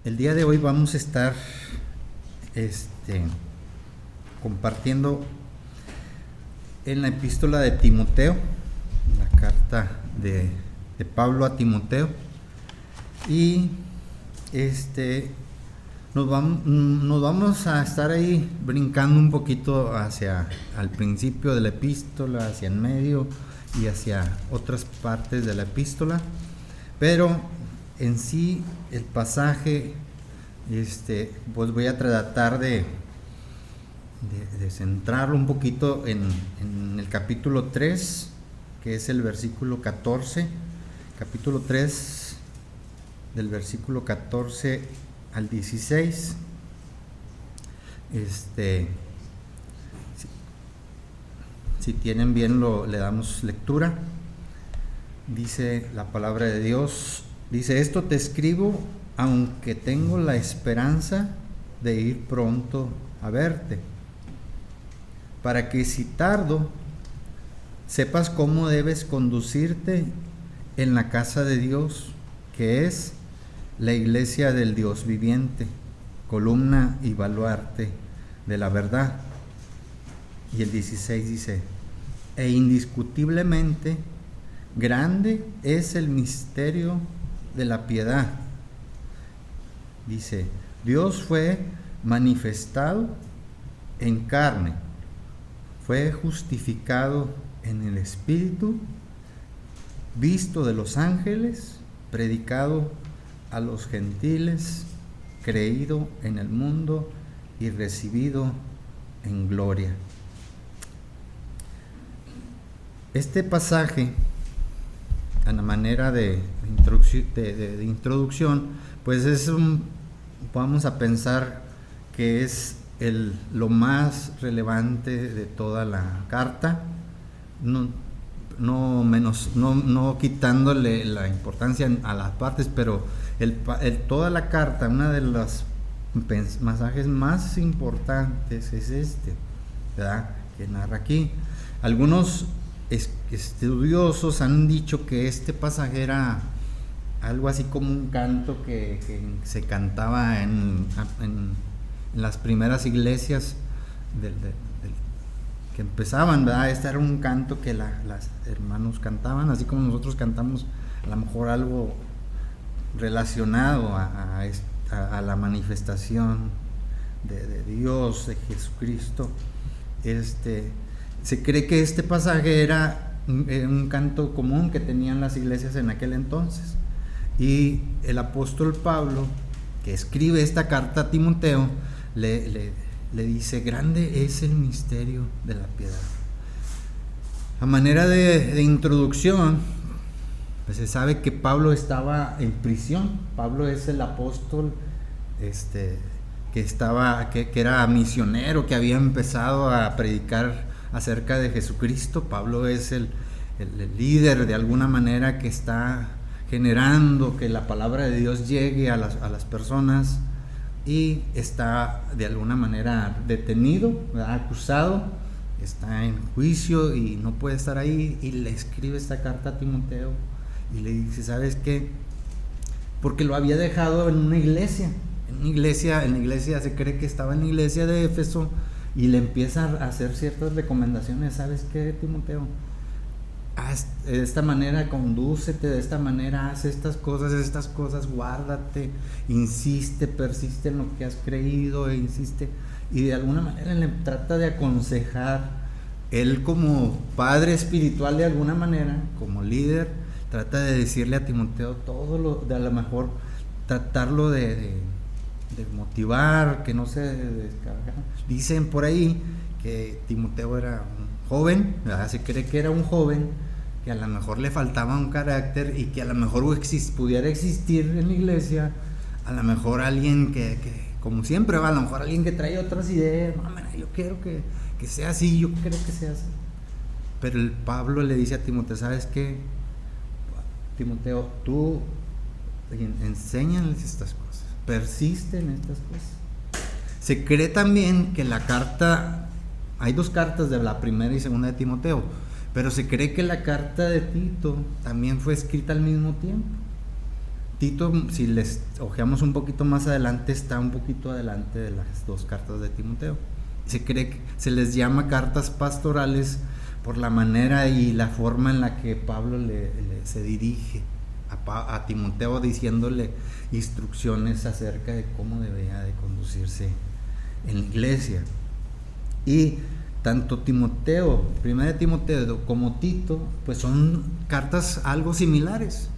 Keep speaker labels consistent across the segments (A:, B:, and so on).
A: El día de hoy vamos a estar compartiendo en la epístola de Timoteo, la carta de Pablo a Timoteo, y nos vamos a estar ahí brincando un poquito hacia al principio de la epístola, hacia el medio y hacia otras partes de la epístola, pero en sí el pasaje pues voy a tratar de centrarlo un poquito en el capítulo 3, que es el versículo 14, capítulo 3 del versículo 14 al 16. Si tienen bien, le damos lectura. Dice la palabra de Dios, dice: esto te escribo aunque tengo la esperanza de ir pronto a verte, para que si tardo sepas cómo debes conducirte en la casa de Dios, que es la iglesia del Dios viviente, columna y baluarte de la verdad. Y el 16 dice: e indiscutiblemente grande es el misterio de la piedad. Dice: Dios fue manifestado en carne, fue justificado en el Espíritu, visto de los ángeles, predicado a los gentiles, creído en el mundo y recibido en gloria. Este pasaje, a la manera de introducción, pues vamos a pensar que es lo más relevante de toda la carta, no quitándole la importancia a las partes, pero toda la carta, una de los pasajes más importantes es ¿verdad?, que narra aquí. Algunos estudiosos han dicho que este pasaje era algo así como un canto que se cantaba en las primeras iglesias que empezaban, ¿verdad? Este era un canto que las hermanos cantaban, así como nosotros cantamos a lo mejor algo relacionado a la manifestación de Dios, de Jesucristo. Se cree que este pasaje era un canto común que tenían las iglesias en aquel entonces, y el apóstol Pablo, que escribe esta carta a Timoteo, le dice: grande es el misterio de la piedad. A manera de introducción, pues se sabe que Pablo estaba en prisión. Pablo es el apóstol que era misionero, que había empezado a predicar acerca de Jesucristo. Pablo es el líder, de alguna manera, que está generando que la palabra de Dios llegue a las personas, y está de alguna manera detenido, ¿verdad?, acusado, está en juicio y no puede estar ahí, y le escribe esta carta a Timoteo y le dice: ¿sabes qué? Porque lo había dejado en una iglesia, se cree que estaba en la iglesia de Éfeso, y le empieza a hacer ciertas recomendaciones. ¿Sabes qué, Timoteo? Haz de esta manera, condúcete de esta manera, haz estas cosas, guárdate, insiste, persiste en lo que has creído, insiste, y de alguna manera le trata de aconsejar. Él, como padre espiritual, de alguna manera, como líder, trata de decirle a Timoteo todo a lo mejor tratarlo de motivar, que no se descarga. Dicen por ahí que Timoteo era un joven, ¿verdad? Se cree que era un joven que a lo mejor le faltaba un carácter, y que a lo mejor pudiera existir en la iglesia a lo mejor alguien que como siempre, a lo mejor alguien que trae otras ideas. No, mira, yo quiero que sea así, yo quiero que sea así. Pero el Pablo le dice a Timoteo: ¿sabes qué, Timoteo? Tú enséñales estas cosas, persiste en estas cosas. Se cree también que la carta, hay dos cartas, de la primera y segunda de Timoteo, pero se cree que la carta de Tito también fue escrita al mismo tiempo. Tito, si les ojeamos un poquito más adelante, está un poquito adelante de las dos cartas de Timoteo. Se cree que se les llama cartas pastorales por la manera y la forma en la que Pablo se dirige a Timoteo, diciéndole instrucciones acerca de cómo debía de conducirse en la iglesia. Y tanto Timoteo, primera de Timoteo, como Tito, pues son cartas algo similares,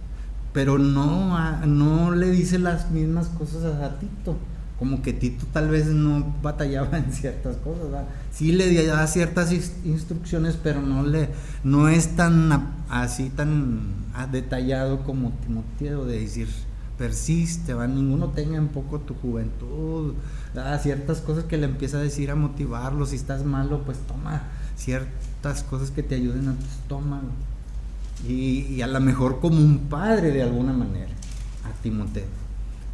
A: pero no le dice las mismas cosas a Tito. Como que Tito tal vez no batallaba en ciertas cosas, ¿verdad? Sí le da ciertas instrucciones, pero no es tan detallado como Timoteo, de decir persiste, ¿va? Ninguno tenga en poco tu juventud, ¿verdad? Ciertas cosas que le empieza a decir, a motivarlo. Si estás malo, pues toma ciertas cosas que te ayuden a tu estómago, y a lo mejor como un padre de alguna manera a Timoteo.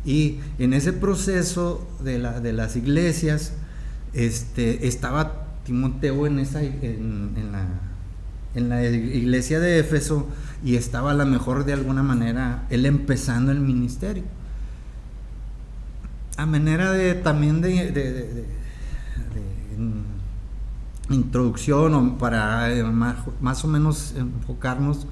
A: Y en ese proceso de las iglesias, estaba Timoteo en la iglesia de Éfeso, y estaba a lo mejor de alguna manera él empezando el ministerio. A manera también de introducción, o para más o menos enfocarnos,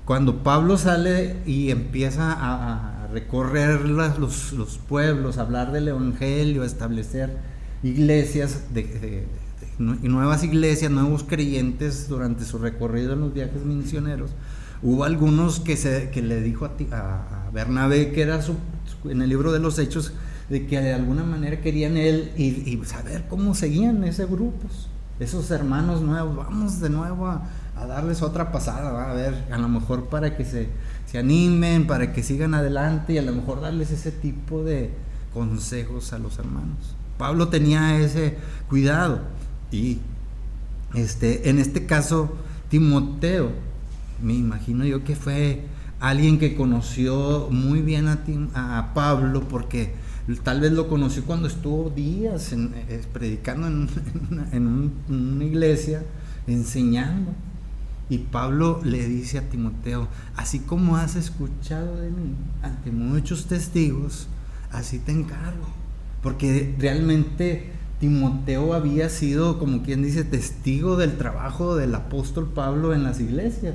A: cuando Pablo sale y empieza a recorrer los pueblos, a hablar del evangelio, a establecer iglesias, nuevas iglesias, nuevos creyentes durante su recorrido en los viajes misioneros, hubo algunos que le dijo a Bernabé, que era en el libro de los Hechos, de que de alguna manera querían él y saber cómo seguían esos grupos, esos hermanos nuevos. Vamos de nuevo a darles otra pasada, ¿va? A ver, a lo mejor para que se animen, para que sigan adelante, y a lo mejor darles ese tipo de consejos a los hermanos. Pablo tenía ese cuidado, y en este caso Timoteo, me imagino yo que fue alguien que conoció muy bien a Pablo, porque tal vez lo conoció cuando estuvo días predicando en una iglesia, enseñando. Y Pablo le dice a Timoteo: así como has escuchado de mí ante muchos testigos, así te encargo. Porque realmente Timoteo había sido, como quien dice, testigo del trabajo del apóstol Pablo en las iglesias.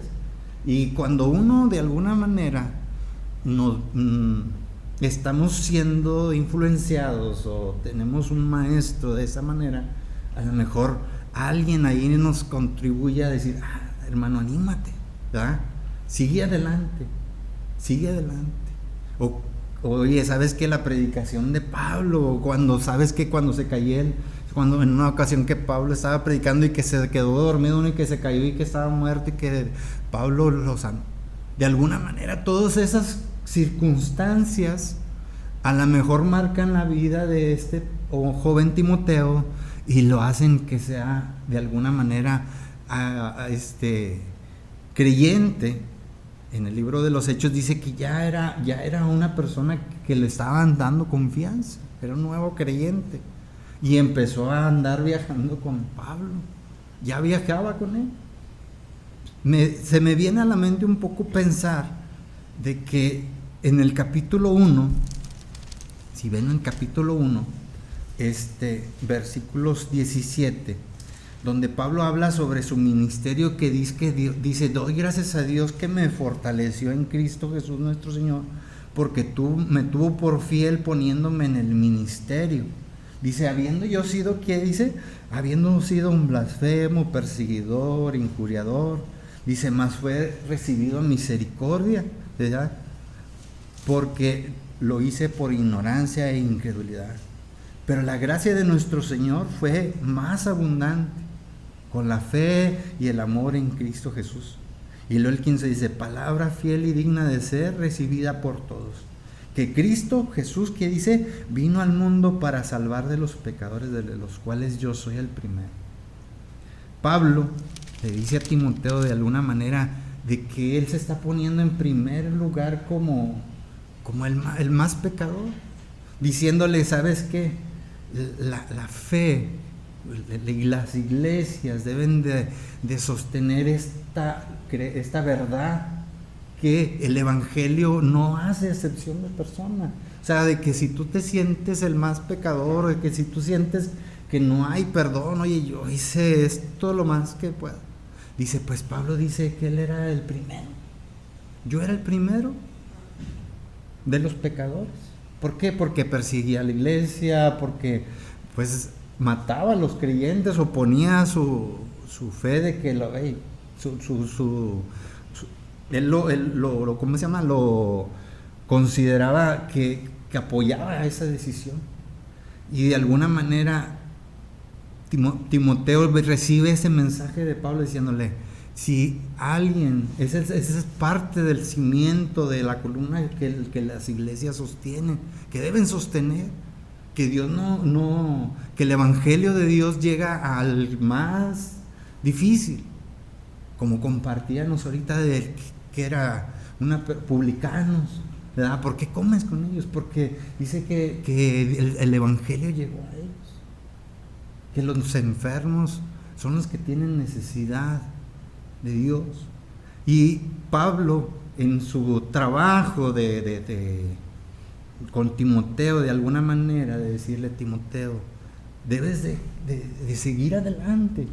A: Y cuando uno de alguna manera estamos siendo influenciados, o tenemos un maestro de esa manera, a lo mejor alguien ahí nos contribuye a decir: hermano, anímate, ¿verdad? Sigue adelante. Oye, ¿sabes qué? La predicación de Pablo, ¿sabes qué? Cuando se cayó cuando en una ocasión que Pablo estaba predicando y que se quedó dormido, y que se cayó y que estaba muerto, y que Pablo lo sanó. De alguna manera, todas esas circunstancias a lo mejor marcan la vida de este joven Timoteo, y lo hacen que sea de alguna manera creyente. En el libro de los Hechos dice que ya era una persona que le estaban dando confianza, era un nuevo creyente, y empezó a andar viajando con Pablo, ya viajaba con él. Se me viene a la mente un poco pensar de que en el capítulo 1, si ven en el capítulo 1, versículos 17, donde Pablo habla sobre su ministerio, que dice: doy gracias a Dios que me fortaleció en Cristo Jesús nuestro Señor, porque me tuvo por fiel poniéndome en el ministerio. Dice, habiendo sido un blasfemo, perseguidor, injuriador, dice, mas fue recibido misericordia, ¿verdad? Porque lo hice por ignorancia e incredulidad. Pero la gracia de nuestro Señor fue más abundante con la fe y el amor en Cristo Jesús. Y luego el 15 dice: palabra fiel y digna de ser recibida por todos, que Cristo Jesús, que dice, vino al mundo para salvar de los pecadores, de los cuales yo soy el primero. Pablo le dice a Timoteo de alguna manera de que él se está poniendo en primer lugar como el más pecador, diciéndole: ¿sabes qué? La fe y las iglesias deben de sostener esta verdad que el evangelio no hace excepción de persona. O sea, de que si tú te sientes el más pecador, de que si tú sientes que no hay perdón, oye, yo hice esto lo más que puedo. Dice, pues Pablo dice que él era el primero. Yo era el primero de los pecadores. ¿Por qué? Porque perseguía a la iglesia, porque pues mataba a los creyentes, oponía su fe de que ¿cómo se llama? Lo consideraba que apoyaba esa decisión. Y de alguna manera Timoteo recibe ese mensaje de Pablo diciéndole, si alguien, esa es parte del cimiento de la columna que las iglesias sostienen, que deben sostener, que Dios que el evangelio de Dios llega al más difícil, como compartíamos ahorita de que era publicanos, ¿verdad? ¿Por qué comes con ellos? Porque dice que el evangelio llegó a ellos, que los enfermos son los que tienen necesidad de Dios. Y Pablo, en su trabajo con Timoteo, de alguna manera, de decirle, Timoteo, debes de seguir adelante,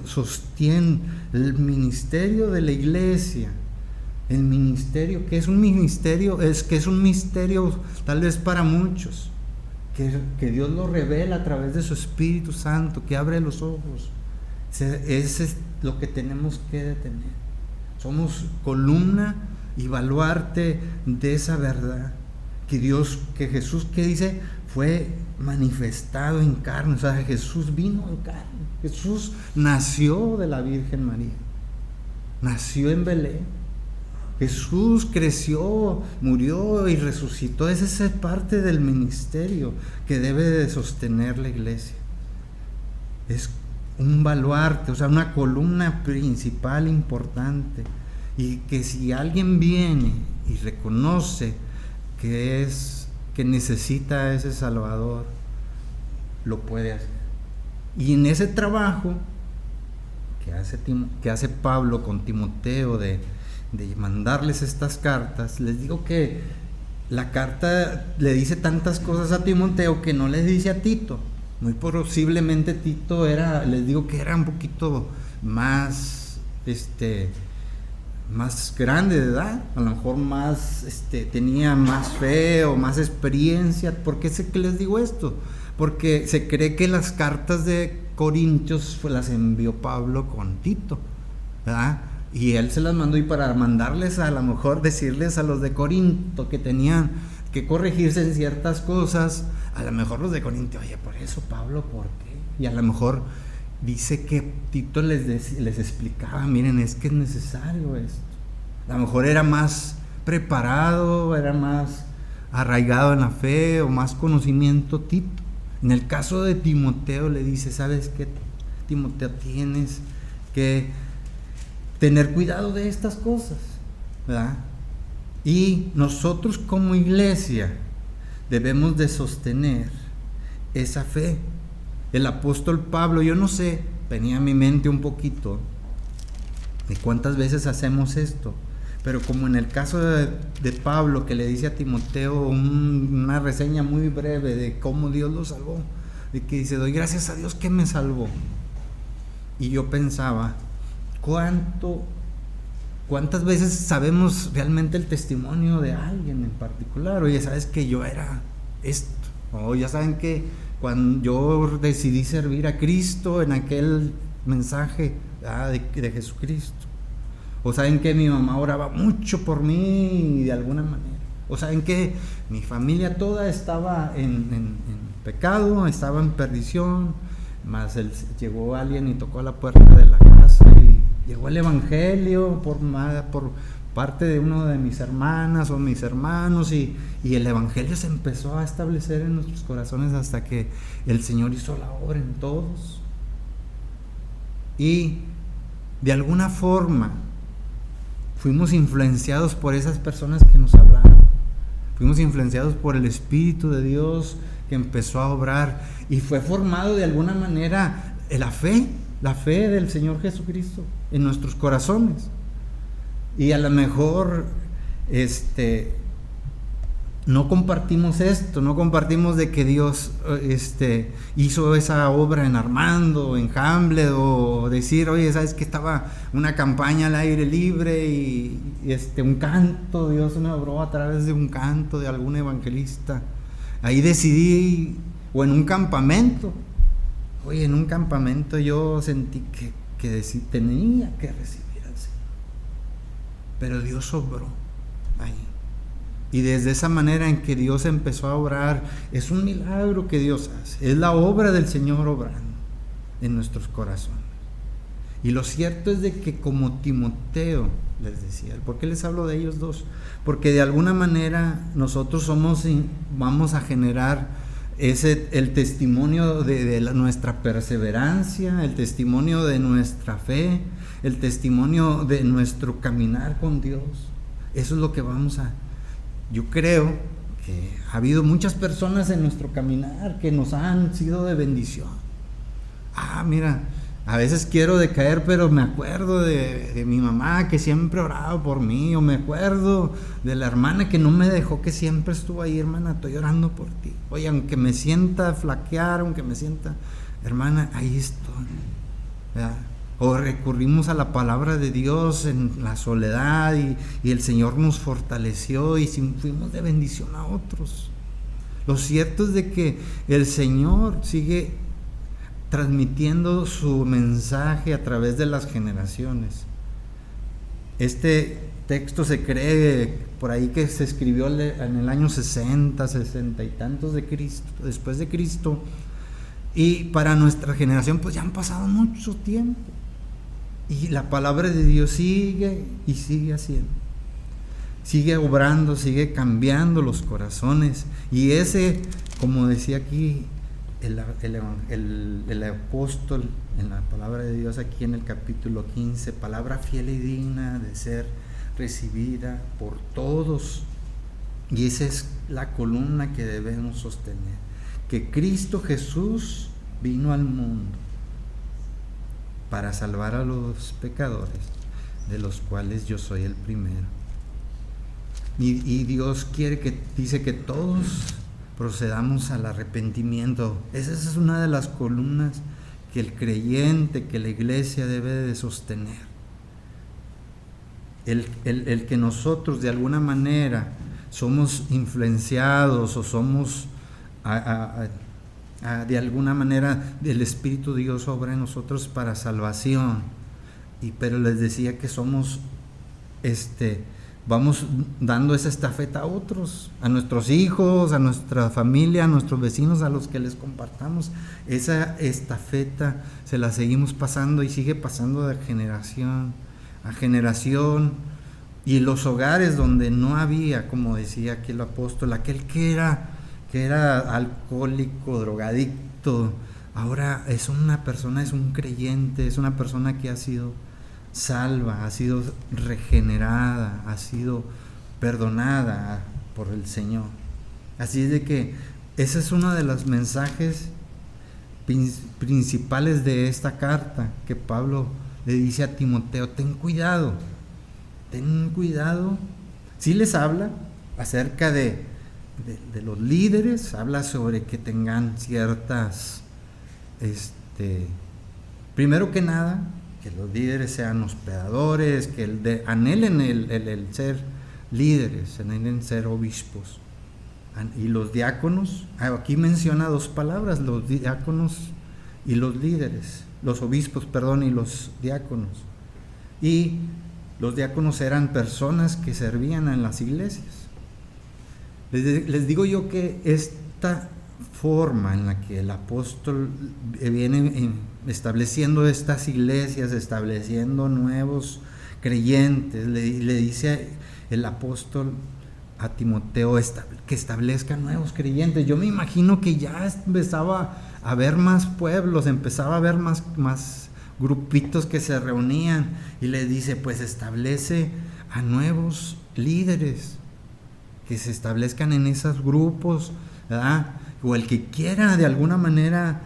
A: sostiene el ministerio de la iglesia. El ministerio, que es un ministerio, es un misterio tal vez para muchos, que Dios lo revela a través de su Espíritu Santo, que abre los ojos. Ese es lo que tenemos que detener. Somos columna y baluarte de esa verdad que Jesús, que dice, fue manifestado en carne. O sea, Jesús vino en carne. Jesús nació de la Virgen María, nació en Belén. Jesús creció, murió y resucitó. Esa es parte del ministerio que debe de sostener la iglesia. Es un baluarte, o sea, una columna principal importante. Y que si alguien viene y reconoce que necesita a ese Salvador, lo puede hacer. Y en ese trabajo que hace Pablo con Timoteo de mandarles estas cartas, les digo que la carta le dice tantas cosas a Timoteo que no les dice a Tito. Muy posiblemente Tito les digo que era un poquito más más grande de edad, a lo mejor más tenía más fe o más experiencia. ¿Por qué sé que les digo esto? Porque se cree que las cartas de Corintios las envió Pablo con Tito, ¿verdad? Y él se las mandó, y para mandarles, a lo mejor decirles a los de Corinto que tenían que corregirse en ciertas cosas, a lo mejor los de Corinto, oye, por eso Pablo, ¿por qué? Y a lo mejor dice que Tito les explicaba, miren, es que es necesario esto. A lo mejor era más preparado, era más arraigado en la fe, o más conocimiento Tito. En el caso de Timoteo le dice, ¿sabes qué, Timoteo? Tienes que tener cuidado de estas cosas, ¿verdad? Y nosotros como iglesia debemos de sostener esa fe. El apóstol Pablo, yo no sé, venía a mi mente un poquito de cuántas veces hacemos esto, pero como en el caso de Pablo, que le dice a Timoteo una reseña muy breve de cómo Dios lo salvó, de que dice, doy gracias a Dios que me salvó. Y yo pensaba, ¿cuántas veces sabemos realmente el testimonio de alguien en particular? Oye, ¿sabes que yo era esto? O ya saben que cuando yo decidí servir a Cristo en aquel mensaje de Jesucristo. O saben que mi mamá oraba mucho por mí de alguna manera. O saben que mi familia toda estaba en pecado, estaba en perdición, más llegó alguien y tocó a la puerta de la casa y llegó el evangelio por parte de uno de mis hermanas o mis hermanos, y el evangelio se empezó a establecer en nuestros corazones hasta que el Señor hizo la obra en todos. Y de alguna forma fuimos influenciados por esas personas que nos hablaron, fuimos influenciados por el Espíritu de Dios que empezó a obrar, y fue formado de alguna manera la fe del Señor Jesucristo en nuestros corazones. Y a lo mejor no compartimos esto, no compartimos de que Dios hizo esa obra en Armando, en Hamlet, o decir, oye, sabes que estaba una campaña al aire libre y un canto, Dios me obró a través de un canto de algún evangelista. Ahí decidí, o en un campamento, oye, en un campamento yo sentí que tenía que recibir al Señor, pero Dios obró ahí. Y desde esa manera en que Dios empezó a obrar, es un milagro que Dios hace, es la obra del Señor obrando en nuestros corazones. Y lo cierto es de que como Timoteo, les decía, ¿por qué les hablo de ellos dos? Porque de alguna manera nosotros vamos a generar el testimonio de nuestra perseverancia, el testimonio de nuestra fe, el testimonio de nuestro caminar con Dios. Eso es lo que yo creo que ha habido muchas personas en nuestro caminar que nos han sido de bendición. Mira, a veces quiero decaer, pero me acuerdo de mi mamá que siempre oraba por mí, o me acuerdo de la hermana que no me dejó, que siempre estuvo ahí, hermana, estoy orando por ti. Oye, aunque me sienta flaquear, aunque me sienta, hermana, ahí estoy, ¿verdad? O recurrimos a la palabra de Dios en la soledad y el Señor nos fortaleció y fuimos de bendición a otros. Lo cierto es de que el Señor sigue transmitiendo su mensaje a través de las generaciones. Este texto se cree por ahí que se escribió en el año 60 y tantos después de Cristo, y para nuestra generación pues ya han pasado mucho tiempo. Y la palabra de Dios sigue y sigue haciendo, sigue obrando, sigue cambiando los corazones. Y como decía aquí el apóstol en la palabra de Dios, aquí en el capítulo 15, palabra fiel y digna de ser recibida por todos. Y esa es la columna que debemos sostener, que Cristo Jesús vino al mundo para salvar a los pecadores, de los cuales yo soy el primero. Y Dios dice que todos procedamos al arrepentimiento. Esa es una de las columnas que el creyente, que la iglesia debe de sostener. El que nosotros de alguna manera somos influenciados o somos de alguna manera el Espíritu de Dios obra en nosotros para salvación, pero les decía que somos vamos dando esa estafeta a otros, a nuestros hijos, a nuestra familia, a nuestros vecinos, a los que les compartamos esa estafeta, se la seguimos pasando y sigue pasando de generación a generación. Y los hogares donde no había, como decía aquí el apóstol, aquel que era alcohólico, drogadicto, ahora es una persona, es un creyente, es una persona que ha sido salva, ha sido regenerada, ha sido perdonada por el Señor. Así es de que ese es uno de los mensajes principales de esta carta que Pablo le dice a Timoteo: ten cuidado. Sí les habla acerca de los líderes, habla sobre que tengan ciertas, primero que nada, que los líderes sean hospedadores, que anhelen el ser líderes, anhelen ser obispos. Y los diáconos, aquí menciona dos palabras, los diáconos y los líderes, los obispos, perdón, y los diáconos. Y los diáconos eran personas que servían en las iglesias. Les digo yo que esta forma en la que el apóstol viene estableciendo estas iglesias, estableciendo nuevos creyentes, le dice el apóstol a Timoteo que establezca nuevos creyentes. Yo me imagino que ya empezaba a haber más pueblos, empezaba a haber más grupitos que se reunían, y le dice: pues establece a nuevos líderes que se establezcan en esos grupos, ¿verdad? O el que quiera de alguna manera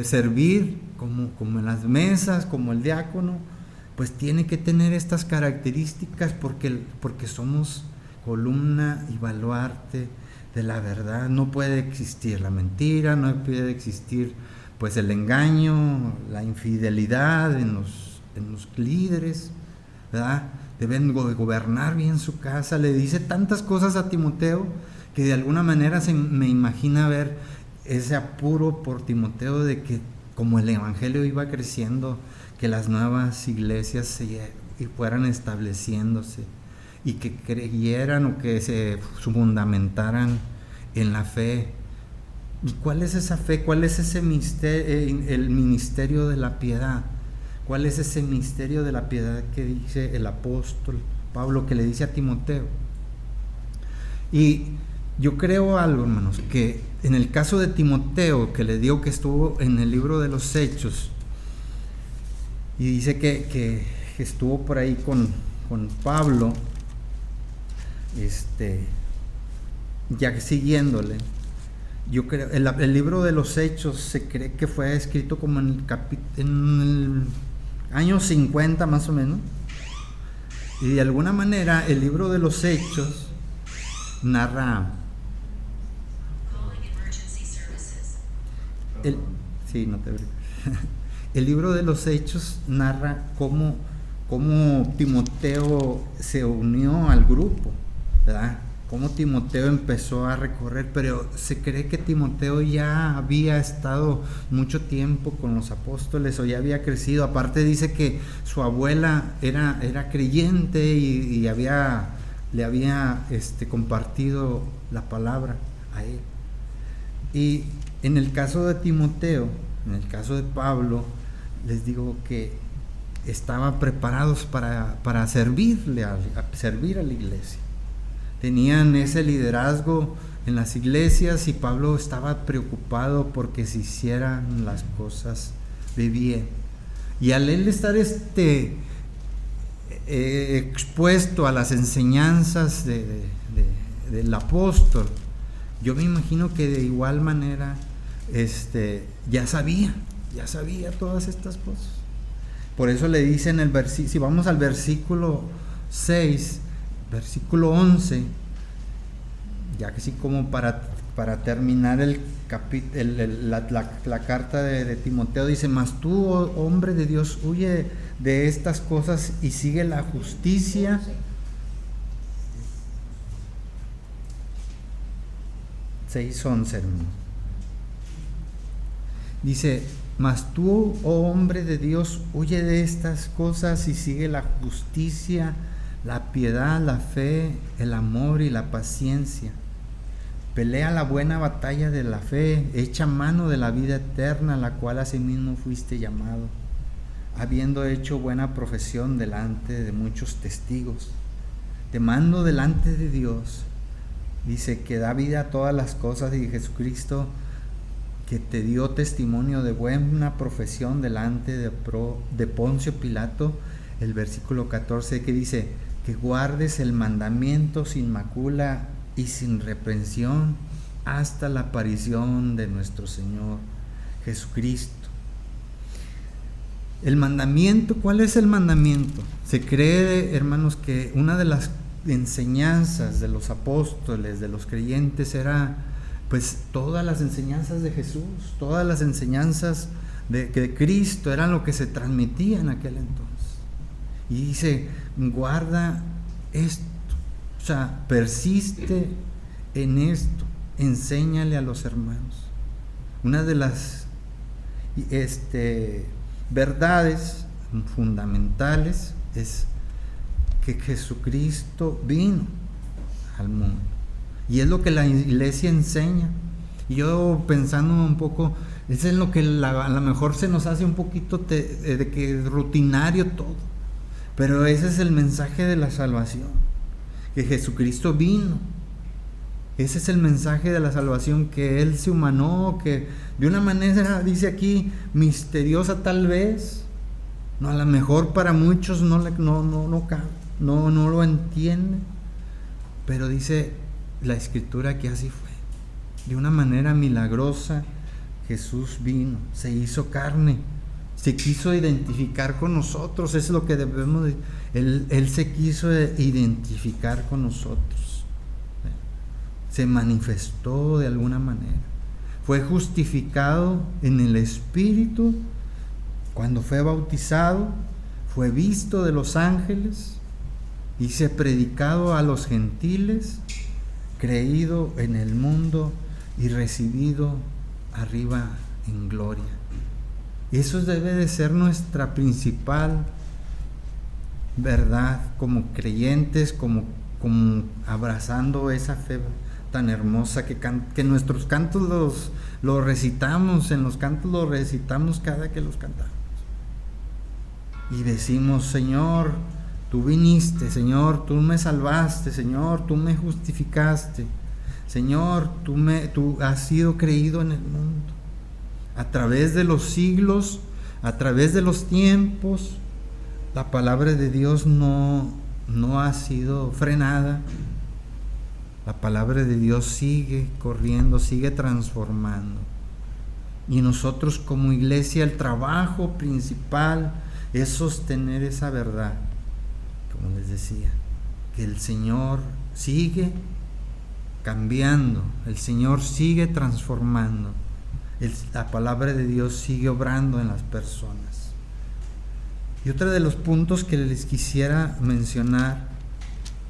A: servir como en las mesas, como el diácono, pues tiene que tener estas características porque somos columna y baluarte de la verdad. No puede existir la mentira, no puede existir pues el engaño, la infidelidad en los líderes, ¿verdad? Deben gobernar bien su casa. Le dice tantas cosas a Timoteo que de alguna manera me imagina ver ese apuro por Timoteo de que como el evangelio iba creciendo, que las nuevas iglesias fueran estableciéndose y que creyeran o que se fundamentaran en la fe. ¿Y cuál es esa fe? ¿Cuál es ese el ministerio de la piedad? ¿Cuál es ese misterio de la piedad que dice el apóstol Pablo, que le dice a Timoteo? Y yo creo algo, hermanos, que en el caso de Timoteo, que le digo que estuvo en el libro de los Hechos, y dice que estuvo por ahí con Pablo, ya siguiéndole. Yo creo, el libro de los Hechos se cree que fue escrito como en el año 50 más o menos, y de alguna manera el libro de los Hechos narra el libro de los Hechos narra cómo Timoteo se unió al grupo, ¿verdad? Cómo Timoteo empezó a recorrer, pero se cree que Timoteo ya había estado mucho tiempo con los apóstoles o ya había crecido. Aparte dice que su abuela era creyente y le había compartido la palabra a él. Y en el caso de Timoteo, en el caso de Pablo, les digo que estaban preparados para servir a la iglesia. Tenían ese liderazgo en las iglesias y Pablo estaba preocupado porque se hicieran las cosas de bien. Y al él estar expuesto a las enseñanzas del apóstol, yo me imagino que de igual manera ya sabía todas estas cosas. Por eso le dice en el versículo, si vamos al versículo 6, versículo 11, ya que sí, como para terminar la carta de Timoteo, dice: mas tú, oh hombre de Dios, huye de estas cosas y sigue la justicia, 6:11, hermano. Dice: mas tú, oh hombre de Dios, huye de estas cosas y sigue la justicia, la piedad, la fe, el amor y la paciencia. Pelea la buena batalla de la fe, echa mano de la vida eterna, la cual asimismo fuiste llamado, habiendo hecho buena profesión delante de muchos testigos. Te mando delante de Dios, dice, que da vida a todas las cosas, y Jesucristo, que te dio testimonio de buena profesión delante de Poncio Pilato. El versículo 14, que dice: que guardes el mandamiento sin macula y sin reprensión hasta la aparición de nuestro Señor Jesucristo. El mandamiento, ¿cuál es el mandamiento? Se cree, hermanos, que una de las enseñanzas de los apóstoles, de los creyentes, era pues todas las enseñanzas de Jesús, todas las enseñanzas de Cristo, eran lo que se transmitía en aquel entonces. Y dice: guarda esto, o sea, persiste en esto, enséñale a los hermanos. Una de las verdades fundamentales es que Jesucristo vino al mundo, y es lo que la iglesia enseña. Y yo pensando un poco, eso es lo que a lo mejor se nos hace un poquito de que rutinario todo, pero ese es el mensaje de la salvación, que Jesucristo vino. Ese es el mensaje de la salvación, que Él se humanó, que de una manera, dice aquí, misteriosa tal vez, no, a lo mejor para muchos no lo entienden, pero dice la Escritura que así fue. De una manera milagrosa Jesús vino, se hizo carne se quiso identificar con nosotros, es lo que debemos de, él se quiso identificar con nosotros, se manifestó de alguna manera, fue justificado en el Espíritu cuando fue bautizado, fue visto de los ángeles, hice predicado a los gentiles, creído en el mundo y recibido arriba en gloria. Eso debe de ser nuestra principal verdad como creyentes, como abrazando esa fe tan hermosa que nuestros cantos los recitamos, en los cantos los recitamos cada que los cantamos. Y decimos: Señor, tú viniste, Señor, tú me salvaste, Señor, tú me justificaste, Señor, tú has sido creído en el mundo. A través de los siglos, a través de los tiempos, la palabra de Dios no ha sido frenada. La palabra de Dios sigue corriendo, sigue transformando. Y nosotros como iglesia, el trabajo principal es sostener esa verdad. Como les decía, que el Señor sigue cambiando, el Señor sigue transformando, la palabra de Dios sigue obrando en las personas. Y otro de los puntos que les quisiera mencionar,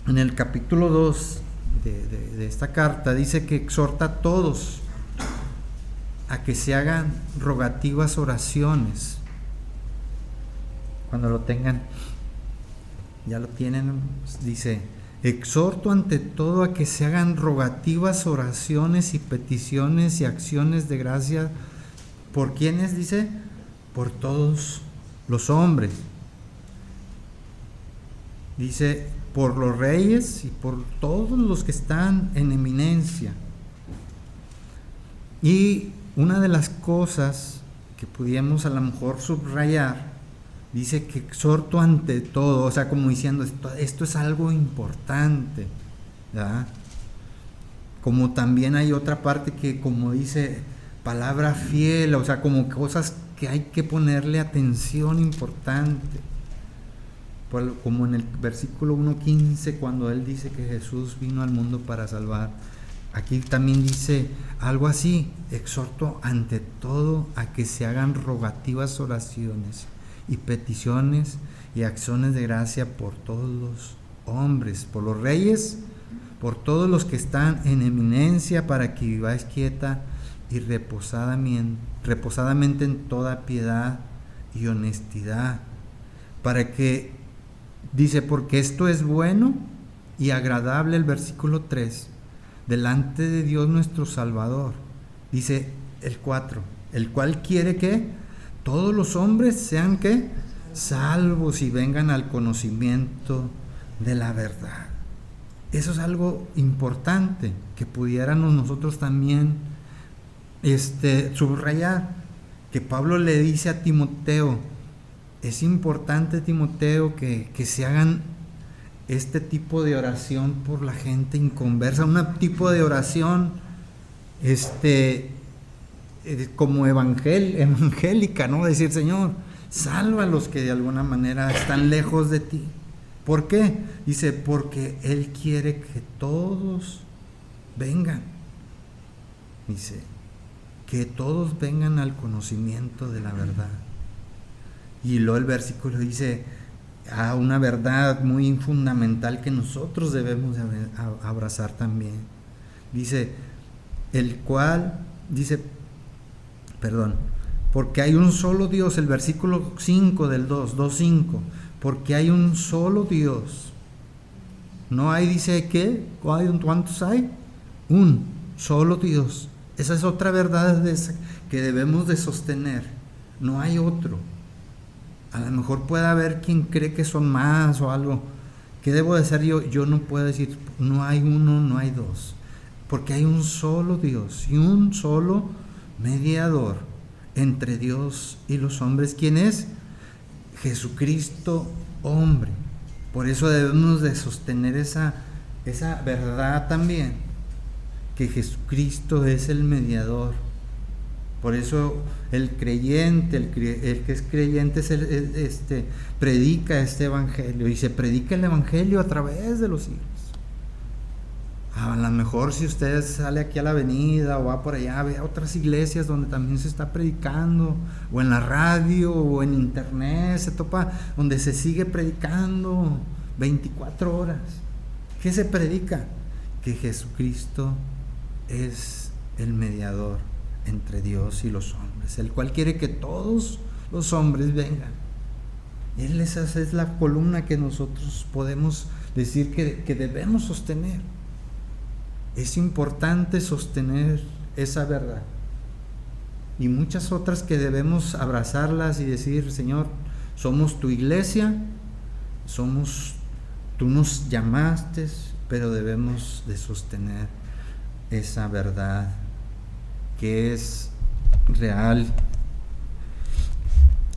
A: en el capítulo 2 de esta carta, dice que exhorta a todos a que se hagan rogativas oraciones. Cuando lo tengan, ya lo tienen, dice: exhorto ante todo a que se hagan rogativas oraciones y peticiones y acciones de gracia. ¿Por quiénes? Dice: por todos los hombres. Dice: por los reyes y por todos los que están en eminencia. Y una de las cosas que pudiéramos a lo mejor subrayar, dice que exhorto ante todo, o sea, como diciendo, esto es algo importante, ¿verdad? Como también hay otra parte que, como dice, palabra fiel, o sea, como cosas que hay que ponerle atención importante. Como en el versículo 1:15, cuando él dice que Jesús vino al mundo para salvar. Aquí también dice algo así: exhorto ante todo a que se hagan rogativas oraciones y peticiones y acciones de gracia por todos los hombres, por los reyes, por todos los que están en eminencia, para que viváis quieta y reposadamente en toda piedad y honestidad, para que, dice, porque esto es bueno y agradable, el versículo 3, delante de Dios nuestro Salvador. Dice el 4, el cual quiere que todos los hombres sean ¿qué? Salvos y vengan al conocimiento de la verdad. Eso es algo importante que pudiéramos nosotros también subrayar, que Pablo le dice a Timoteo: es importante, Timoteo, que se hagan este tipo de oración por la gente inconversa, un tipo de oración como evangélica, ¿no? Decir: Señor, salva a los que de alguna manera están lejos de ti. ¿Por qué? Dice: porque Él quiere que todos vengan. Dice: que todos vengan al conocimiento de la verdad. Y luego el versículo dice una verdad muy fundamental que nosotros debemos abrazar también. Dice: porque hay un solo Dios, el versículo 5 del 2:5, porque hay un solo Dios. No hay, dice, ¿qué? ¿Cuántos hay? Un solo Dios. Esa es otra verdad que debemos de sostener. No hay otro. A lo mejor puede haber quien cree que son más o algo. ¿Qué debo de hacer yo? Yo no puedo decir, no hay uno, no hay dos. Porque hay un solo Dios y un solo mediador entre Dios y los hombres. ¿Quién es? Jesucristo, hombre. Por eso debemos de sostener esa verdad también, que Jesucristo es el mediador Por eso el creyente, el que es creyente, predica este evangelio, y se predica el evangelio a través de los siglos. A lo mejor si usted sale aquí a la avenida o va por allá, ve a otras iglesias donde también se está predicando, o en la radio o en internet, se topa donde se sigue predicando 24 horas. ¿Qué se predica? Que Jesucristo es el mediador entre Dios y los hombres, el cual quiere que todos los hombres vengan. Esa es la columna que nosotros podemos decir que debemos sostener. Es importante sostener esa verdad y muchas otras que debemos abrazarlas y decir: Señor, somos tu iglesia, tú nos llamaste, pero debemos de sostener esa verdad que es real.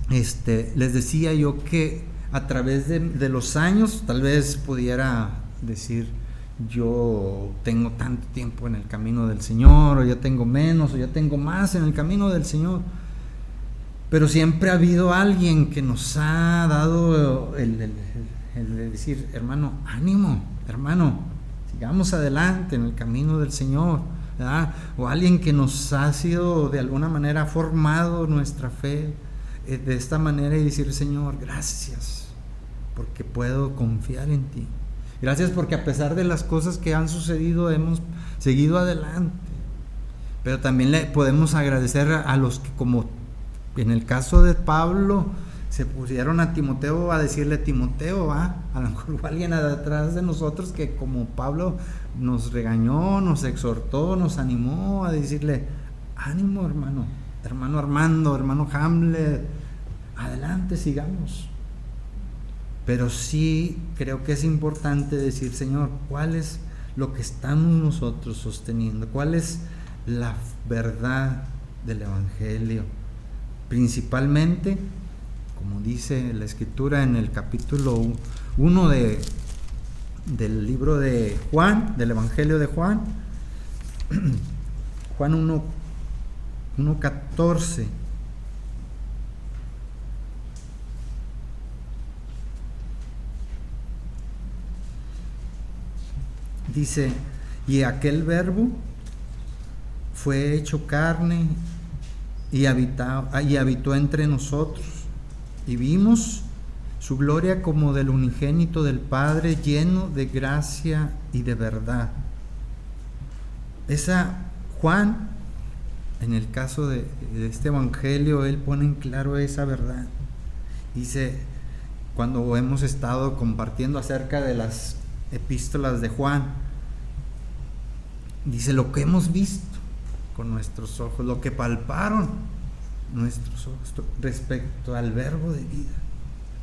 A: Les decía yo que a través de los años, tal vez pudiera decir: yo tengo tanto tiempo en el camino del Señor, o ya tengo menos, o ya tengo más en el camino del Señor, pero siempre ha habido alguien que nos ha dado el decir: hermano, ánimo, hermano, sigamos adelante en el camino del Señor, ¿verdad? O alguien que nos ha sido de alguna manera formado nuestra fe de esta manera, y decir: Señor, gracias porque puedo confiar en ti. Gracias porque a pesar de las cosas que han sucedido hemos seguido adelante. Pero también le podemos agradecer a los que, como en el caso de Pablo, se pusieron a Timoteo a decirle: Timoteo, a lo mejor alguien atrás de nosotros que, como Pablo, nos regañó, nos exhortó, nos animó a decirle: ánimo, hermano Armando, hermano Hamlet, adelante, sigamos. Pero sí creo que es importante decir: Señor, ¿cuál es lo que estamos nosotros sosteniendo? ¿Cuál es la verdad del evangelio? Principalmente, como dice la escritura en el capítulo 1 del libro de Juan, del evangelio de Juan, Juan 1:14. Dice: y aquel verbo fue hecho carne y habitó entre nosotros, y vimos su gloria como del unigénito del Padre, lleno de gracia y de verdad. Juan, en el caso de este evangelio, él pone en claro esa verdad. Dice, cuando hemos estado compartiendo acerca de las epístolas de Juan, dice: lo que hemos visto con nuestros ojos, lo que palparon nuestros ojos respecto al verbo de vida.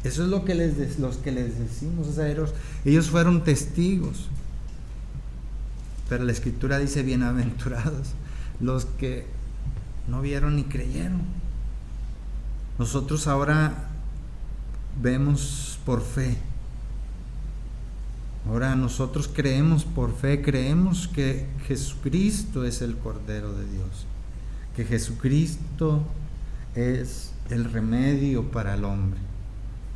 A: Eso es lo que les decimos. O sea, ellos fueron testigos. Pero la escritura dice: bienaventurados los que no vieron ni creyeron. Nosotros ahora vemos por fe. Ahora nosotros creemos por fe, creemos que Jesucristo es el Cordero de Dios, que Jesucristo es el remedio para el hombre.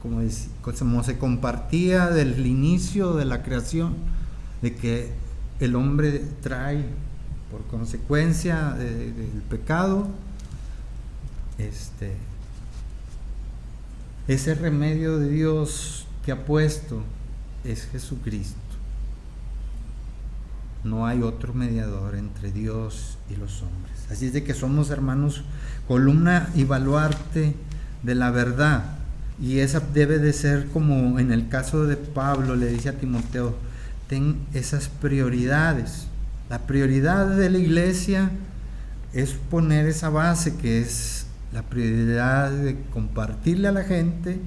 A: Como se compartía del inicio de la creación, de que el hombre trae por consecuencia del pecado, ese remedio de Dios que ha puesto es Jesucristo. No hay otro mediador entre Dios y los hombres. Así es de que somos, hermanos, columna y baluarte de la verdad, y esa debe de ser, como en el caso de Pablo le dice a Timoteo: ten esas prioridades. La prioridad de la iglesia es poner esa base, que es la prioridad de compartirle a la gente,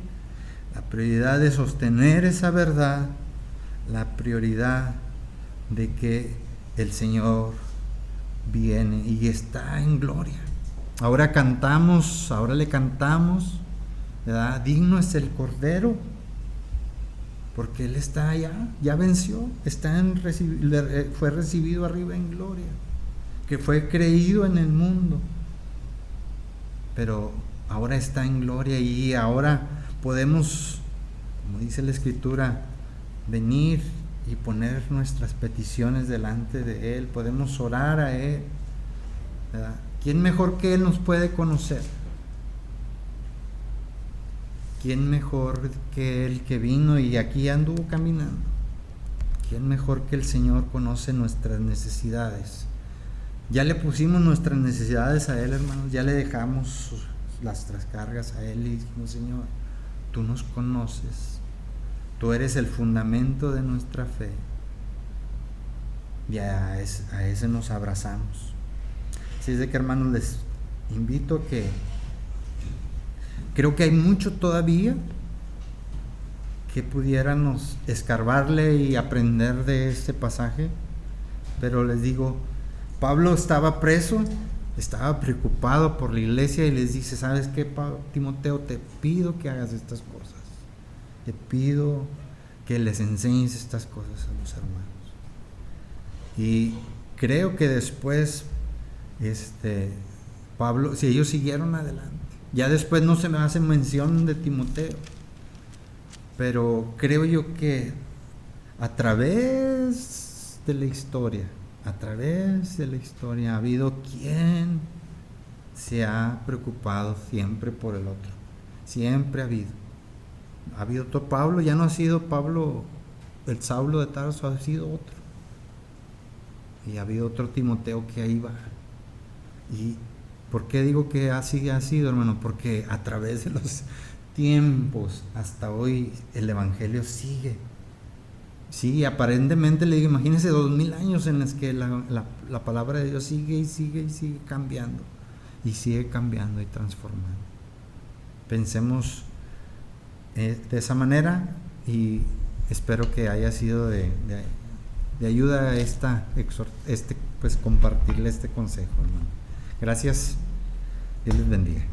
A: la prioridad de sostener esa verdad, la prioridad de que el Señor viene y está en gloria. Ahora le cantamos, ¿verdad? Digno es el Cordero, porque Él está allá, ya venció, fue recibido arriba en gloria, que fue creído en el mundo, pero ahora está en gloria y ahora podemos, como dice la Escritura, venir y poner nuestras peticiones delante de Él, podemos orar a Él, ¿verdad? ¿Quién mejor que Él nos puede conocer? ¿Quién mejor que Él que vino y aquí anduvo caminando? ¿Quién mejor que el Señor conoce nuestras necesidades? Ya le pusimos nuestras necesidades a Él, hermanos, ya le dejamos nuestras cargas a Él y dijimos: Señor, Tú nos conoces, Tú eres el fundamento de nuestra fe, y a ese nos abrazamos. Así es de que, hermanos, les invito a que, creo que hay mucho todavía que pudiéramos escarbarle y aprender de este pasaje, pero les digo, Pablo estaba preso, estaba preocupado por la iglesia y les dice: ¿sabes qué, Timoteo? Te pido que hagas estas cosas, te pido que les enseñes estas cosas a los hermanos. Y creo que después Pablo, si ellos siguieron adelante, ya después no se me hace mención de Timoteo, pero creo yo que a través de la historia ha habido quien se ha preocupado siempre por el otro. Siempre ha habido otro Pablo. Ya no ha sido Pablo el Saulo de Tarso, ha sido otro, y ha habido otro Timoteo que ahí va. ¿Y por qué digo que así ha sido, hermano? Porque a través de los tiempos hasta hoy el evangelio sigue. Sí, aparentemente, le digo, imagínense 2000 años en los que la palabra de Dios sigue y sigue y sigue cambiando, y sigue cambiando y transformando. Pensemos de esa manera, y espero que haya sido de ayuda a pues compartirle este consejo, hermano. Gracias, Dios les bendiga.